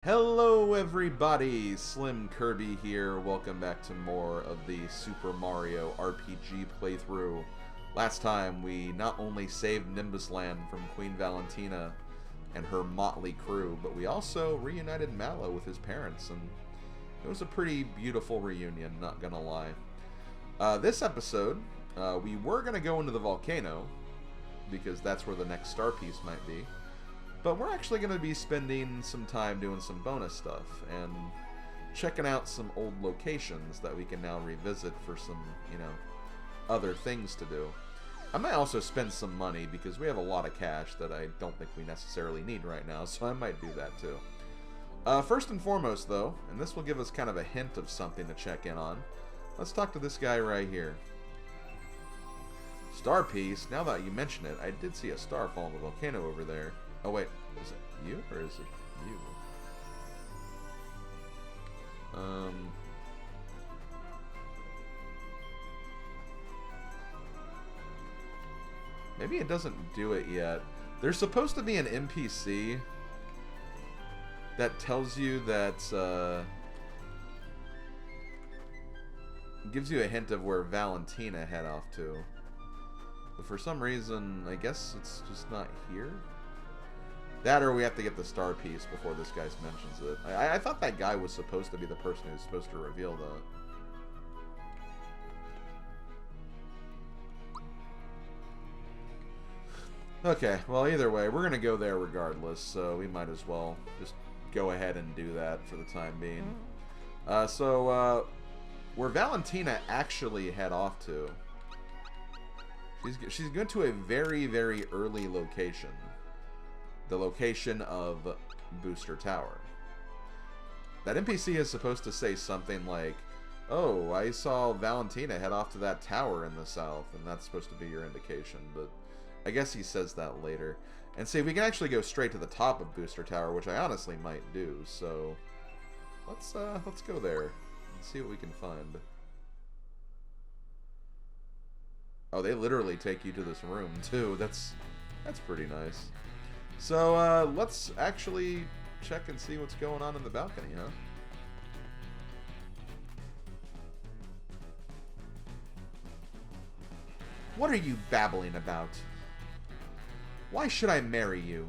Hello everybody, SlimKirby here. Welcome back to more of the Super Mario RPG playthrough. Last time we not only saved Nimbus Land from Queen Valentina and her motley crew, but we also reunited Mallow with his parents, and it was a pretty beautiful reunion, not gonna lie. This episode, we were gonna go into the volcano, because that's where the next star piece might be. But we're actually going to be spending some time doing some bonus stuff and checking out some old locations that we can now revisit for some, other things to do. I might also spend some money because we have a lot of cash that I don't think we necessarily need right now, so I might do that too. First and foremost though, and this will give us kind of a hint of something to check in on, let's talk to this guy right here. Star piece, now that you mention it, I did see a star fall in the volcano over there. Oh wait, is it you or is it you? Maybe it doesn't do it yet. There's supposed to be an NPC that tells you that, gives you a hint of where Valentina head off to. But for some reason, I guess it's just not here. That or we have to get the star piece before this guy mentions it. I thought that guy was supposed to be the person who's supposed to reveal that. Okay, well either way, we're going to go there regardless, so we might as well just go ahead and do that for the time being. Where Valentina actually head off to, she's going to a very, very early location. The location of Booster Tower. That NPC is supposed to say something like, oh, I saw Valentina head off to that tower in the south, and that's supposed to be your indication, but I guess he says that later. And see, we can actually go straight to the top of Booster Tower, which I honestly might do, so let's go there and see what we can find. Oh, they literally take you to this room, too. That's pretty nice. So, let's actually check and see what's going on in the balcony, huh? What are you babbling about? Why should I marry you?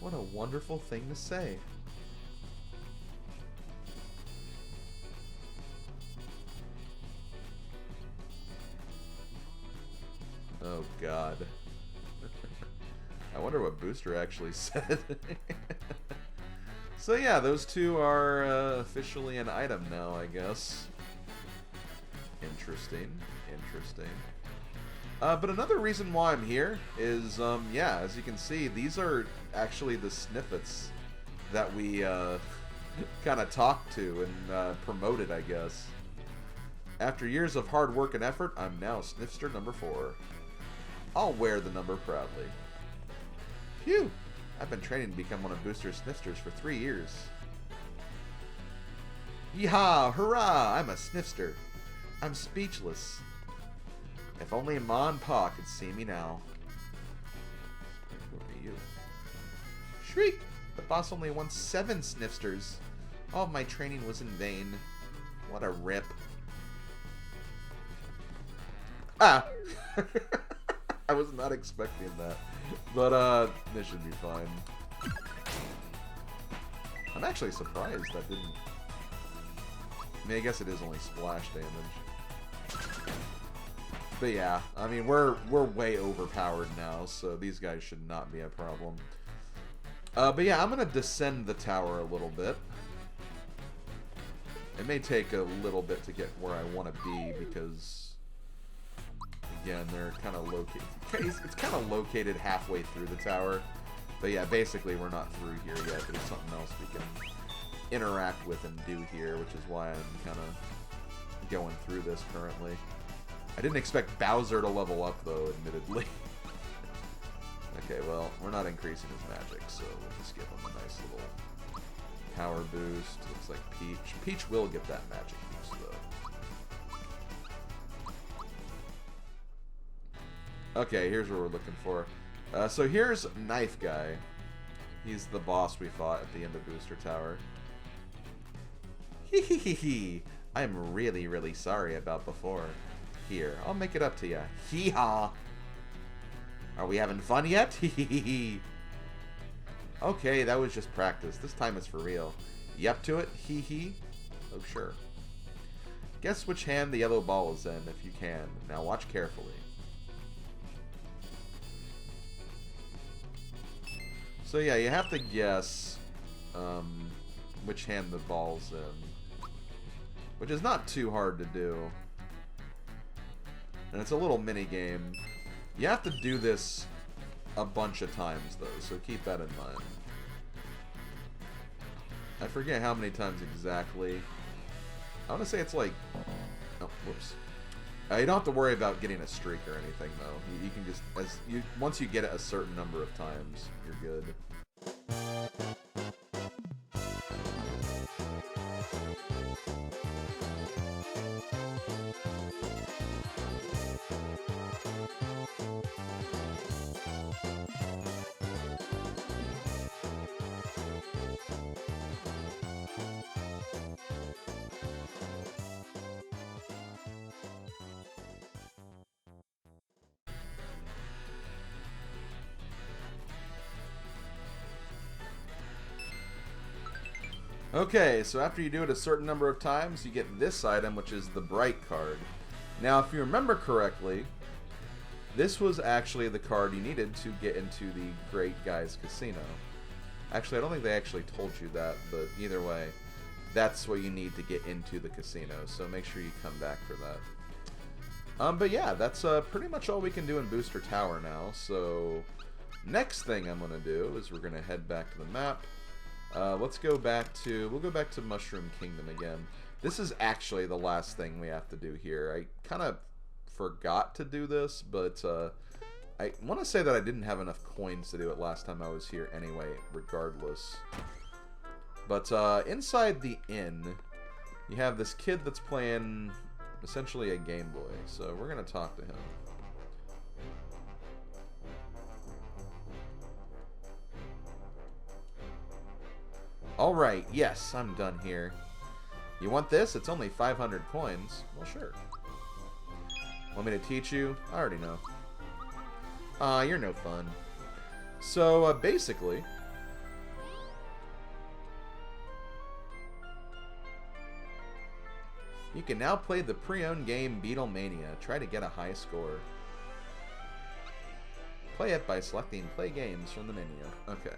What a wonderful thing to say. Oh god. I wonder what Booster actually said. So yeah, those two are officially an item now, I guess. Interesting. But another reason why I'm here is, yeah, as you can see, these are actually the snippets that we kind of talked to and promoted, I guess. After years of hard work and effort, I'm now Snifster number 4. I'll wear the number proudly. Phew! I've been training to become one of Booster's Snifsters for 3 years. Yeehaw! Hurrah! I'm a Snifster. I'm speechless. If only Ma and Pa could see me now. Who are you? Shriek! The boss only wants 7 Snifsters. All of my training was in vain. What a rip. Ah! I was not expecting that, but this should be fine. I'm actually surprised that didn't. I mean, I guess it is only splash damage. But yeah, I mean, we're way overpowered now, so these guys should not be a problem. But yeah, I'm gonna descend the tower a little bit. It may take a little bit to get where I want to be because. Again, they're kind of located. It's kind of located halfway through the tower, but yeah, basically we're not through here yet. There's something else we can interact with and do here, which is why I'm kind of going through this currently. I didn't expect Bowser to level up though, admittedly. Okay, well, we're not increasing his magic, so we'll just give him a nice little power boost. Looks like Peach. Peach will get that magic boost though. Okay, here's what we're looking for. So here's Knife Guy. He's the boss we fought at the end of Booster Tower. Hee hee hee hee. I'm really, really sorry about before. Here, I'll make it up to ya. Hee haw. Are we having fun yet? Hee hee hee hee. Okay, that was just practice. This time it's for real. You up to it? Hee hee. Oh, sure. Guess which hand the yellow ball is in, if you can. Now watch carefully. So yeah, you have to guess which hand the ball's in, which is not too hard to do. And it's a little mini game. You have to do this a bunch of times though, so keep that in mind. I forget how many times exactly. I want to say it's like, oh, whoops. You don't have to worry about getting a streak or anything though. You can just, once you get it a certain number of times, you're good. Okay, so after you do it a certain number of times, you get this item, which is the Bright card. Now, if you remember correctly, this was actually the card you needed to get into the Grate Guy's Casino. Actually, I don't think they actually told you that, but either way, that's what you need to get into the casino, so make sure you come back for that. But yeah, that's pretty much all we can do in Booster Tower now, so next thing I'm going to do is we're going to head back to the map. Let's go back to, we'll go back to Mushroom Kingdom again. This is actually the last thing we have to do here. I kind of forgot to do this, but I want to say that I didn't have enough coins to do it last time I was here anyway, regardless. But inside the inn, you have this kid that's playing essentially a Game Boy, so we're going to talk to him. Alright, yes, I'm done here. You want this? It's only 500 coins. Well, sure. Want me to teach you? I already know. Aw, you're no fun. So, basically, you can now play the pre-owned game Beetle Mania. Try to get a high score. Play it by selecting Play Games from the menu. Okay.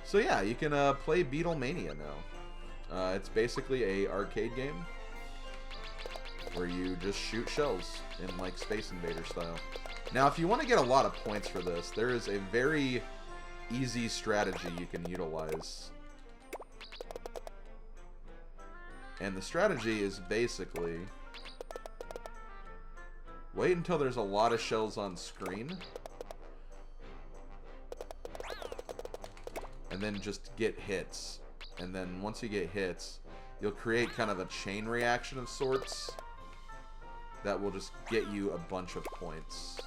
So yeah, you can play Beetle Mania now. It's basically a arcade game where you just shoot shells in like Space Invader style. Now, if you want to get a lot of points for this, there is a very easy strategy you can utilize. And the strategy is basically wait until there's a lot of shells on screen, and then just get hits. And then once you get hits, you'll create kind of a chain reaction of sorts that will just get you a bunch of points.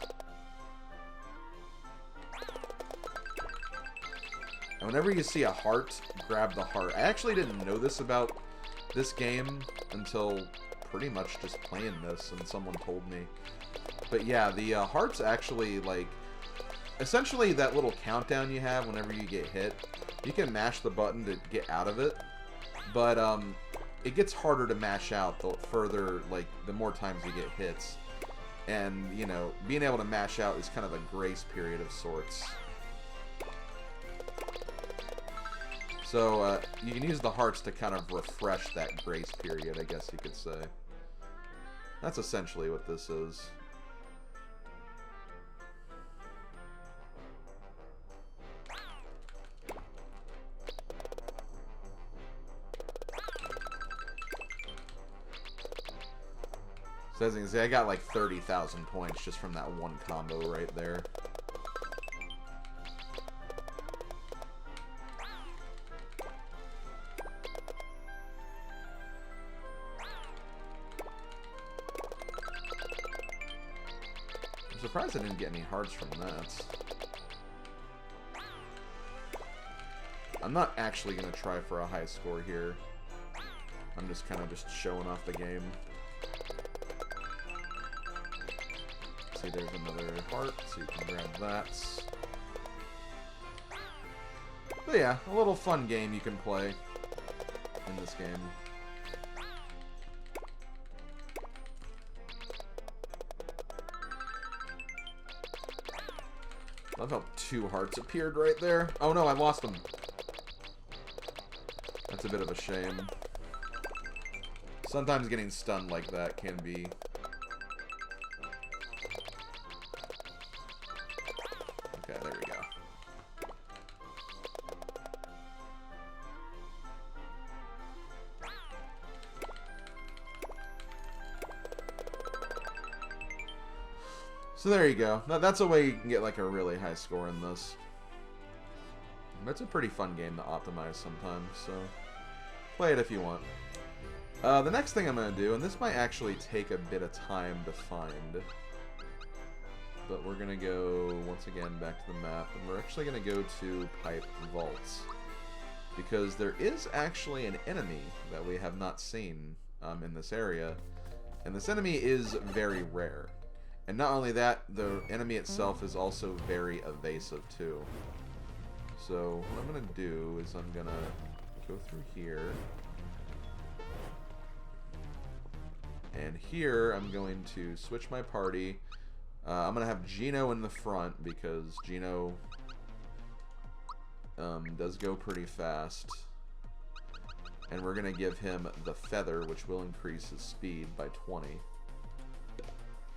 And whenever you see a heart, grab the heart. I actually didn't know this about this game until pretty much just playing this, and someone told me. But yeah, the hearts actually, like, essentially that little countdown you have whenever you get hit, you can mash the button to get out of it, but it gets harder to mash out the further, like, the more times you get hits. And, you know, being able to mash out is kind of a grace period of sorts. So, you can use the hearts to kind of refresh that grace period, I guess you could say. That's essentially what this is. So as you can see, I got like 30,000 points just from that one combo right there. surprised I didn't get any hearts from that. I'm not actually going to try for a high score here. I'm just kind of showing off the game. See, there's another heart, so you can grab that. But yeah, a little fun game you can play in this game. Love how 2 hearts appeared right there. Oh no, I lost them. That's a bit of a shame. Sometimes getting stunned like that can be... Okay, there we go. So there you go. Now, that's a way you can get like a really high score in this. It's a pretty fun game to optimize sometimes, so play it if you want. The next thing I'm going to do, and this might actually take a bit of time to find, but we're going to go, once again, back to the map, and we're actually going to go to Pipe Vaults, because there is actually an enemy that we have not seen in this area, and this enemy is very rare. And not only that, the enemy itself is also very evasive, too. So, what I'm going to do is I'm going to go through here. And here, I'm going to switch my party. I'm going to have Gino in the front, because Gino does go pretty fast. And we're going to give him the Feather, which will increase his speed by 20.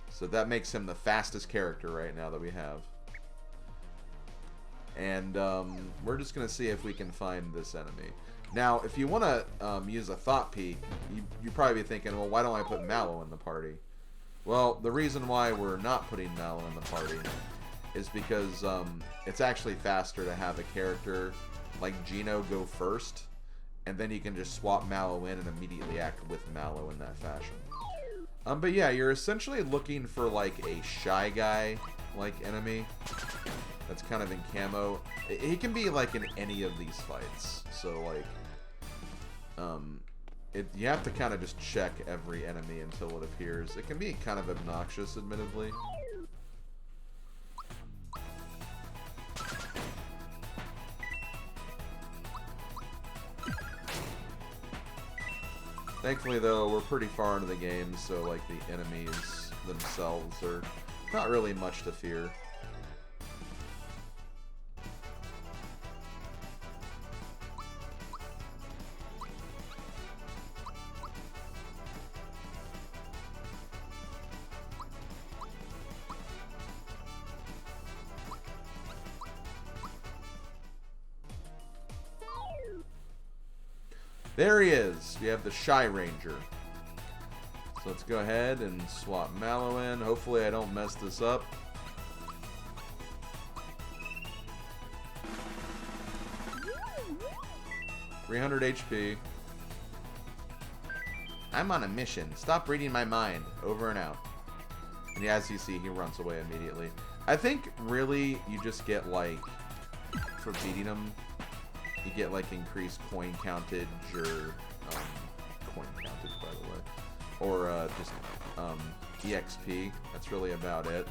So that makes him the fastest character right now that we have. And we're just going to see if we can find this enemy. Now, if you want to use a thought peek, you'd probably be thinking, well, why don't I put Mallow in the party? Well, the reason why we're not putting Mallow in the party is because it's actually faster to have a character like Gino go first, and then you can just swap Mallow in and immediately act with Mallow in that fashion. But yeah, you're essentially looking for like a Shy Guy like enemy that's kind of in camo. He can be like in any of these fights, so like you have to kind of just check every enemy until it appears. It can be kind of obnoxious, admittedly. Thankfully, though, we're pretty far into the game, so like the enemies themselves are not really much to fear. There he is. We have the Shy Ranger. So let's go ahead and swap Mallow in. Hopefully I don't mess this up. $300 HP. I'm on a mission. Stop reading my mind. Over and out. And yeah, as you see, he runs away immediately. I think really you just get like, for beating him, you get like increased coin countage or coin countage, by the way, or just EXP. That's really about it.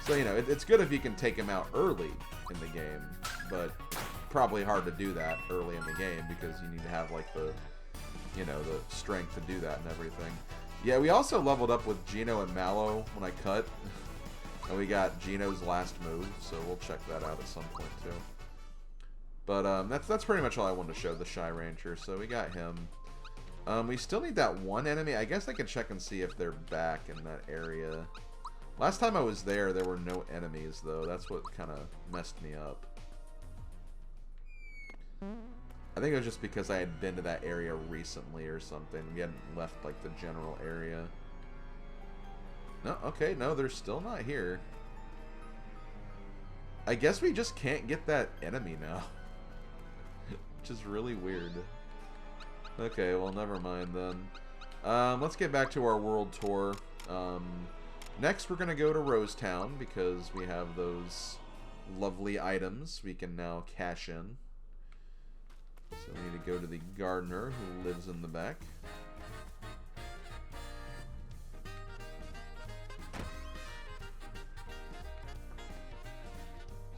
So you know, it's good if you can take him out early in the game, but probably hard to do that early in the game because you need to have like the, you know, the strength to do that and everything. Yeah, we also leveled up with Gino and Mallow when I cut, and we got Gino's last move, so we'll check that out at some point too. But that's pretty much all I wanted to show, the Shy Ranger. So we got him. We still need that one enemy. I guess I can check and see if they're back in that area. Last time I was there were no enemies, though. That's what kind of messed me up. I think it was just because I had been to that area recently or something. We hadn't left, like, the general area. No, okay, no, they're still not here. I guess we just can't get that enemy now. Which is really weird. Okay, well, never mind then. Let's get back to our world tour. Next, we're going to go to Rose Town because we have those lovely items we can now cash in. So we need to go to the gardener who lives in the back.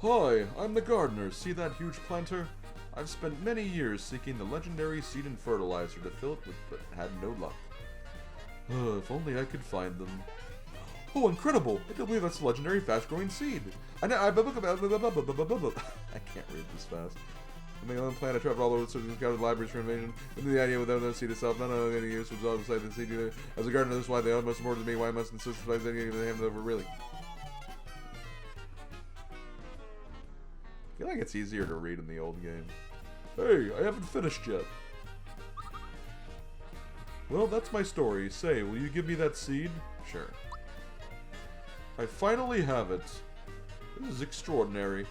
Hi, I'm the gardener. See that huge planter? I've spent many years seeking the legendary seed and fertilizer to fill it with, but had no luck. If only I could find them. Oh, incredible! I can't believe that's a legendary fast-growing seed. I can't read this fast. On the island planet, I traveled all over the scattered libraries for invasion. And the idea without the seed itself, none of any use was all beside the seed either. As a gardener, this is why they are most important to me. Why I must insist on any of them over really. I feel like it's easier to read in the old game. Hey, I haven't finished yet. Well, that's my story. Say, will you give me that seed? Sure. I finally have it. This is extraordinary.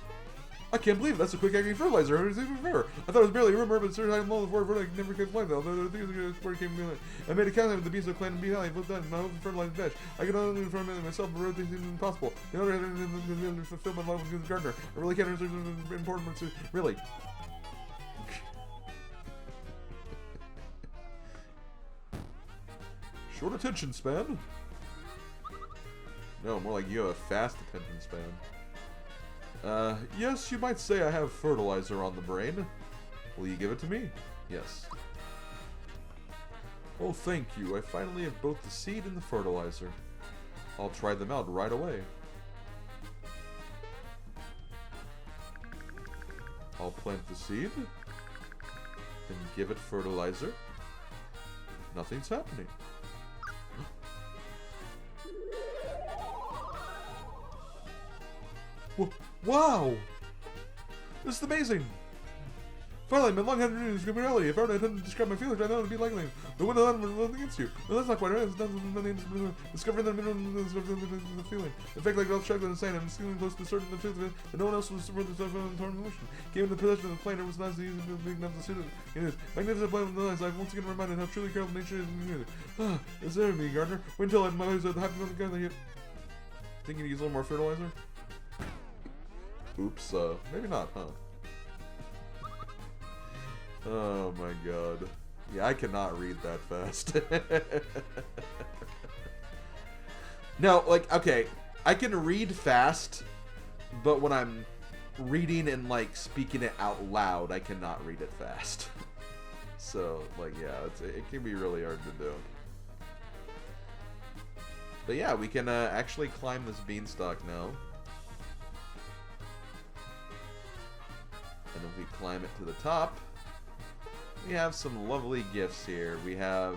I can't believe that's a quick-acting fertilizer. I thought it was barely a rumor, but certainly I'm all for it. I never could find that. Although the things that came to I made a count with the Beetle Clan and Beetle Mania. Both done. My own fertilized dash. I can only farm it myself, but road things even impossible. The other hand is fulfill my love with the gardener. I really can't answer the important ones. Really. Short attention span? No, more like you have a fast attention span. Yes, you might say I have fertilizer on the brain. Will you give it to me? Yes. Oh, thank you. I finally have both the seed and the fertilizer. I'll try them out right away. I'll plant the seed, then give it fertilizer. Nothing's happening. Wow! This is amazing! Finally, my long-headed dream is going to be reality. If ever I didn't describe my feelings, I know it would be likely. The wind of was nothing against you. No, that's not quite right. It's nothing discovering the middle of the feeling. In fact, like I was chocolate and sand, I'm feeling close to certain the truth of it, that no one else was worth the stuff of the torn emotion. Came into possession of the plane, it was nice to use it big enough to suit it. It is. Magnificent plane with the eyes. I've once again reminded how truly careful nature is in the music. Ah, is there me, gardener? Wait until my eyes are happy on the gun. Think you need to use a little more fertilizer? Oops, maybe not, huh? Oh my god. Yeah, I cannot read that fast. No, like, okay, I can read fast, but when I'm reading and, like, speaking it out loud, I cannot read it fast. So, like, yeah, it can be really hard to do. But yeah, we can actually climb this beanstalk now. And if we climb it to the top, we have some lovely gifts here. We have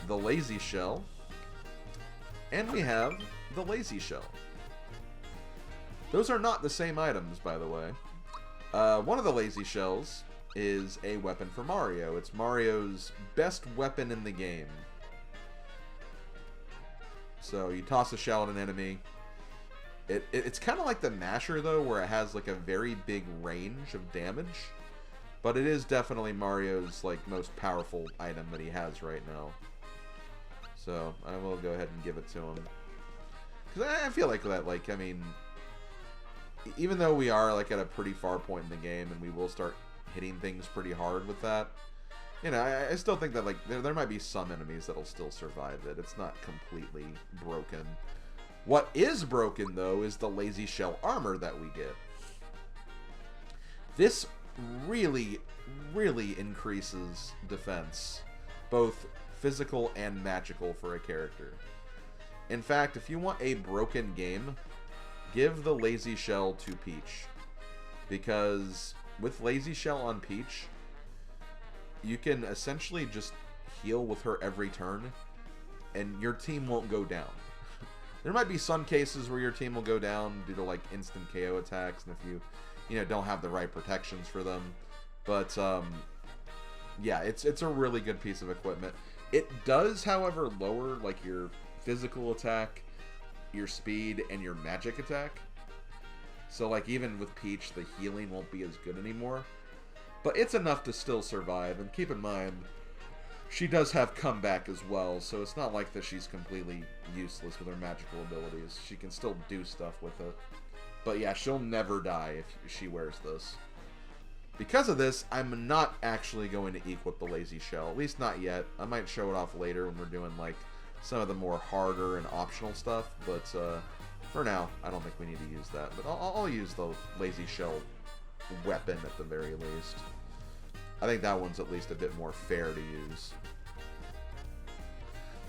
the lazy shell, and we have the lazy shell. Those are not the same items, by the way. One of the lazy shells is a weapon for Mario. It's Mario's best weapon in the game. So you toss a shell at an enemy. It's kind of like the masher, though, where it has like a very big range of damage. But it is definitely Mario's like most powerful item that he has right now. So I will go ahead and give it to him. Because I feel like that, like, I mean, even though we are like at a pretty far point in the game and we will start hitting things pretty hard with that, you know, I still think that like there might be some enemies that'll still survive it. It's not completely broken. What is broken, though, is the lazy shell armor that we get. This really, really increases defense, both physical and magical for a character. In fact, if you want a broken game, give the lazy shell to Peach. Because with lazy shell on Peach, you can essentially just heal with her every turn, and your team won't go down. There might be some cases where your team will go down due to like instant KO attacks, and if you know, don't have the right protections for them. But yeah, it's a really good piece of equipment. It does, however, lower like your physical attack, your speed, and your magic attack. So like even with Peach, the healing won't be as good anymore. But it's enough to still survive. And keep in mind, she does have comeback as well, so it's not like that she's completely useless with her magical abilities. She can still do stuff with it. But yeah, she'll never die if she wears this. Because of this, I'm not actually going to equip the Lazy Shell. At least not yet. I might show it off later when we're doing, like, some of the more harder and optional stuff. But for now, I don't think we need to use that. But I'll use the Lazy Shell weapon at the very least. I think that one's at least a bit more fair to use.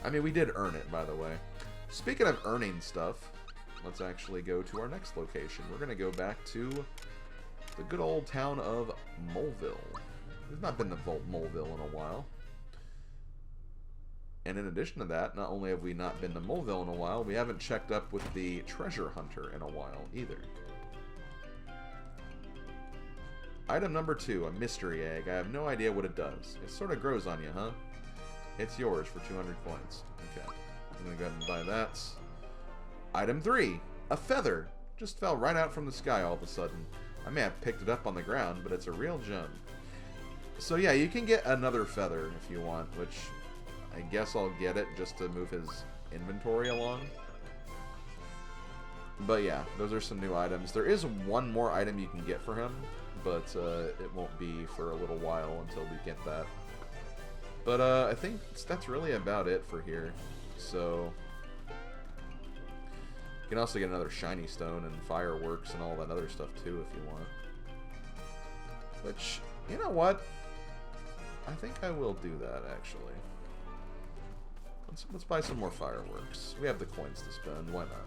I mean, we did earn it, by the way. Speaking of earning stuff, let's actually go to our next location. We're going to go back to the good old town of Moleville. We've not been to Moleville in a while. And in addition to that, not only have we not been to Moleville in a while, we haven't checked up with the treasure hunter in a while either. Item number 2, a mystery egg. I have no idea what it does. It sort of grows on you, huh? It's yours for 200 coins. Okay. I'm going to go ahead and buy that. Item 3, a feather. Just fell right out from the sky all of a sudden. I may have picked it up on the ground, but it's a real gem. So yeah, you can get another feather if you want, which I guess I'll get it just to move his inventory along. But yeah, those are some new items. There is one more item you can get for him, but it won't be for a little while until we get that. But I think that's really about it for here. So you can also get another shiny stone and fireworks and all that other stuff too if you want. Which, you know what? I think I will do that actually. Let's buy some more fireworks. We have the coins to spend. Why not?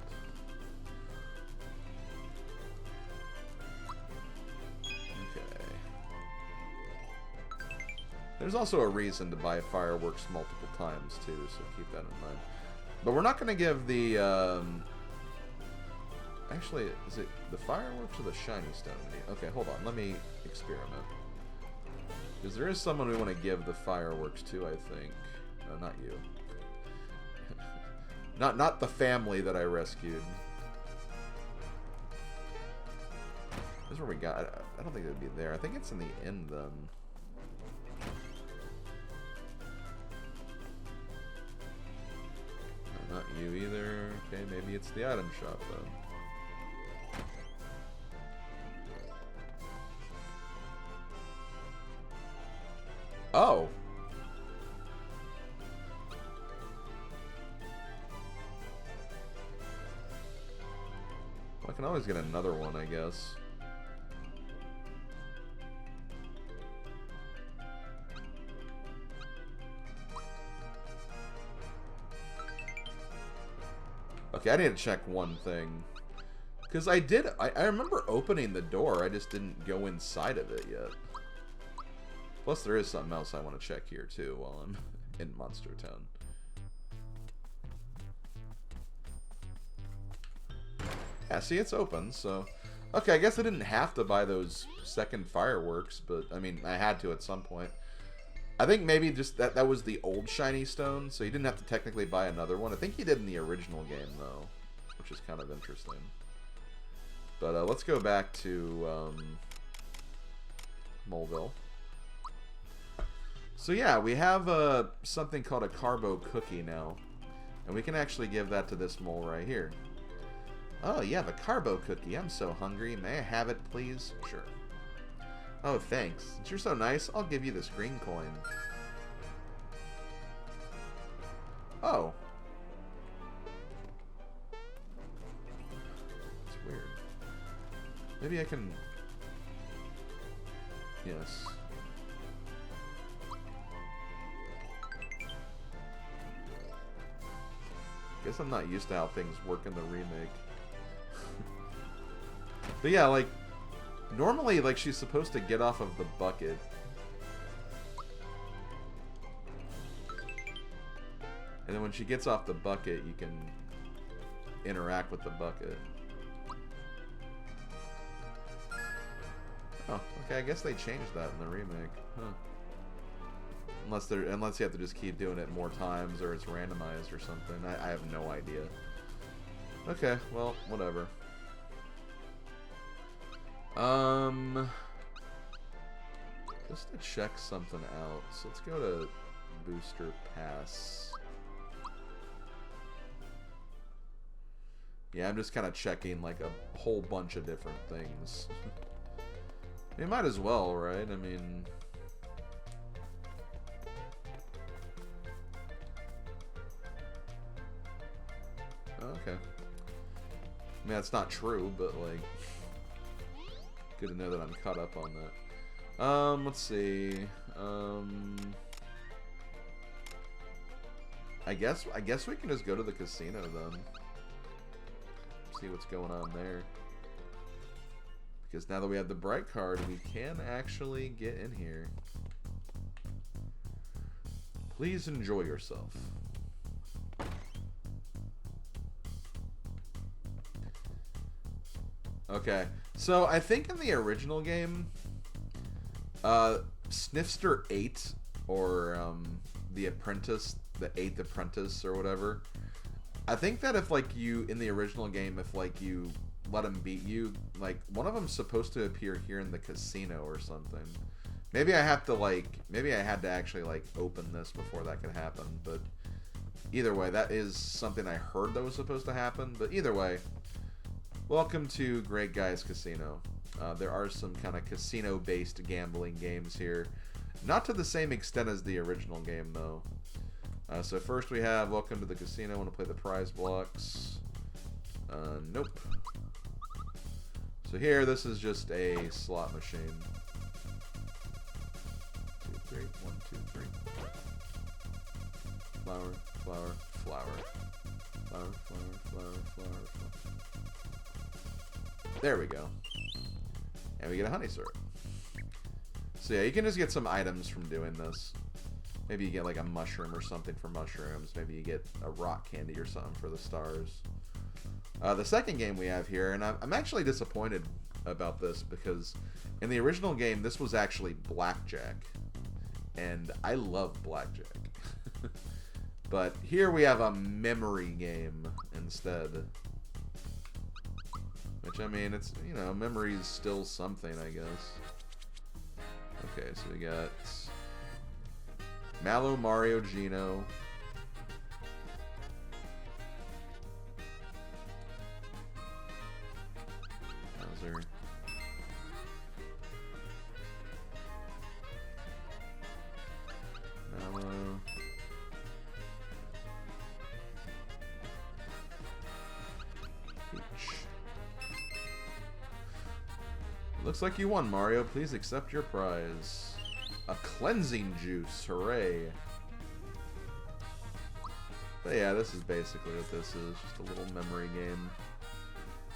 There's also a reason to buy fireworks multiple times, too, so keep that in mind. But we're not going to give the, actually, is it the fireworks or the shiny stone? Okay, hold on. Let me experiment. Because there is someone we want to give the fireworks to, I think. No, not you. not the family that I rescued. This is where we got... I don't think it would be there. I think it's in the end, then. Not you either. Okay, maybe it's the item shop then. Oh! Well, I can always get another one, I guess. Okay, I need to check one thing. Because I remember opening the door, I just didn't go inside of it yet. Plus there is something else I want to check here too while I'm in Monster Town. Yeah, see, it's open, so... Okay, I guess I didn't have to buy those second fireworks, but, I mean, I had to at some point. I think maybe just that was the old shiny stone, so you didn't have to technically buy another one. I think you did in the original game, though, which is kind of interesting. But let's go back to Moleville. So yeah, we have something called a Carbo Cookie now, and we can actually give that to this mole right here. Oh, you have a Carbo Cookie. I'm so hungry. May I have it, please? Sure. Oh, thanks. Since you're so nice, I'll give you this green coin. Oh. It's weird. Maybe I can... Yes. Guess I'm not used to how things work in the remake. But yeah, like... Normally, like, she's supposed to get off of the bucket. And then when she gets off the bucket, you can interact with the bucket. Oh, okay, I guess they changed that in the remake. Huh. Unless you have to just keep doing it more times, or it's randomized or something. I have no idea. Okay, well, whatever. Just to check something out. So let's go to booster pass. Yeah, I'm just kind of checking like a whole bunch of different things. You might as well, right? I mean... Okay. I mean, that's not true, but, like... Good to know that I'm caught up on that. Let's see. I guess we can just go to the casino, then. See what's going on there. Because now that we have the bright card, we can actually get in here. Please enjoy yourself. Okay, so I think in the original game, Snifster 8, or the Apprentice, the 8th Apprentice, or whatever, I think that if, like, you, in the original game, if, like, you let him beat you, like, one of them's supposed to appear here in the casino or something. Maybe I have to, like, maybe I had to actually, like, open this before that could happen, but either way, that is something I heard that was supposed to happen, but either way, welcome to Great Guys Casino. There are some kind of casino-based gambling games here. Not to the same extent as the original game, though. So first we have Welcome to the Casino. I want to play the prize blocks. Nope. So here, this is just a slot machine. 2, 3, 1, 2, 3. Flower, flower, flower. Flower, flower, flower, flower, flower. There we go. And we get a honey syrup. So yeah, you can just get some items from doing this. Maybe you get like a mushroom or something for mushrooms. Maybe you get a rock candy or something for the stars. The second game we have here, and I'm actually disappointed about this because in the original game, this was actually blackjack. And I love blackjack. But here we have a memory game instead. Which, I mean, it's, you know, memory is still something, I guess. Okay, so we got Mallow, Mario, Gino. Bowser. Mallow. Peach. Looks like you won, Mario. Please accept your prize. A cleansing juice. Hooray. But yeah, this is basically what this is. Just a little memory game.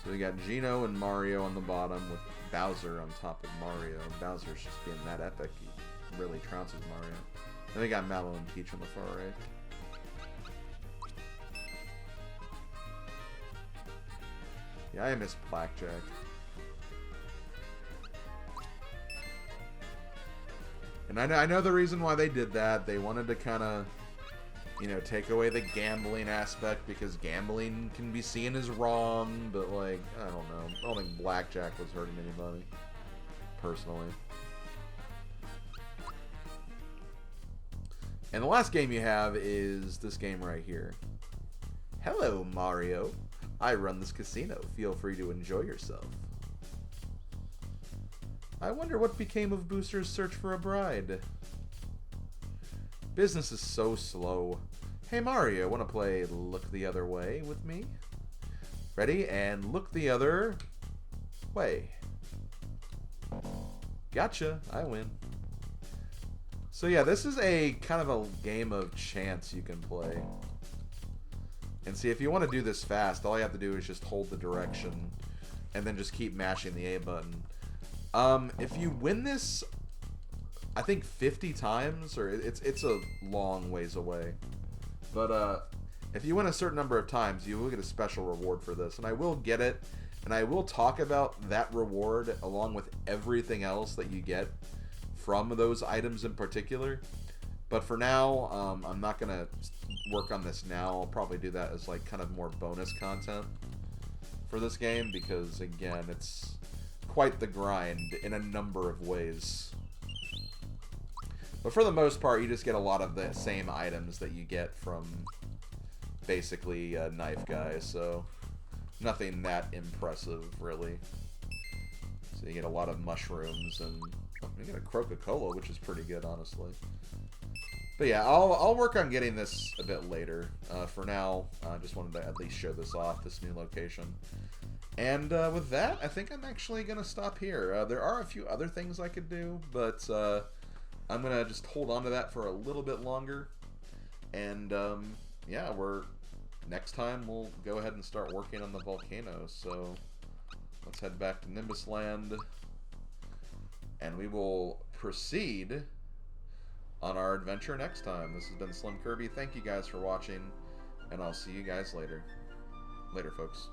So we got Gino and Mario on the bottom with Bowser on top of Mario. Bowser's just being that epic. He really trounces Mario. Then we got Mallow and Peach on the far right. Yeah, I miss blackjack. And I know the reason why they did that. They wanted to kind of, you know, take away the gambling aspect because gambling can be seen as wrong. But, like, I don't know. I don't think blackjack was hurting anybody, personally. And the last game you have is this game right here. Hello, Mario. I run this casino. Feel free to enjoy yourself. I wonder what became of Booster's search for a bride. Business is so slow. Hey Mario, want to play Look the Other Way with me? Ready? And look the other way. Gotcha. I win. So yeah, this is a kind of a game of chance you can play. And see, if you want to do this fast, all you have to do is just hold the direction and then just keep mashing the A button. If you win this, I think 50 times, or it's a long ways away. But if you win a certain number of times, you will get a special reward for this. And I will get it, and I will talk about that reward along with everything else that you get from those items in particular. But for now, I'm not going to work on this now. I'll probably do that as like kind of more bonus content for this game because, again, it's quite the grind in a number of ways. But for the most part, you just get a lot of the same items that you get from basically Knife Guy, so nothing that impressive, really. So you get a lot of mushrooms, and you get a Coca-Cola, which is pretty good, honestly. But yeah, I'll work on getting this a bit later. For now, I just wanted to at least show this off, this new location. And with that, I think I'm actually going to stop here. There are a few other things I could do, but I'm going to just hold on to that for a little bit longer. And yeah, next time we'll go ahead and start working on the volcano. So let's head back to Nimbus Land, and we will proceed on our adventure next time. This has been SlimKirby. Thank you guys for watching, and I'll see you guys later. Later, folks.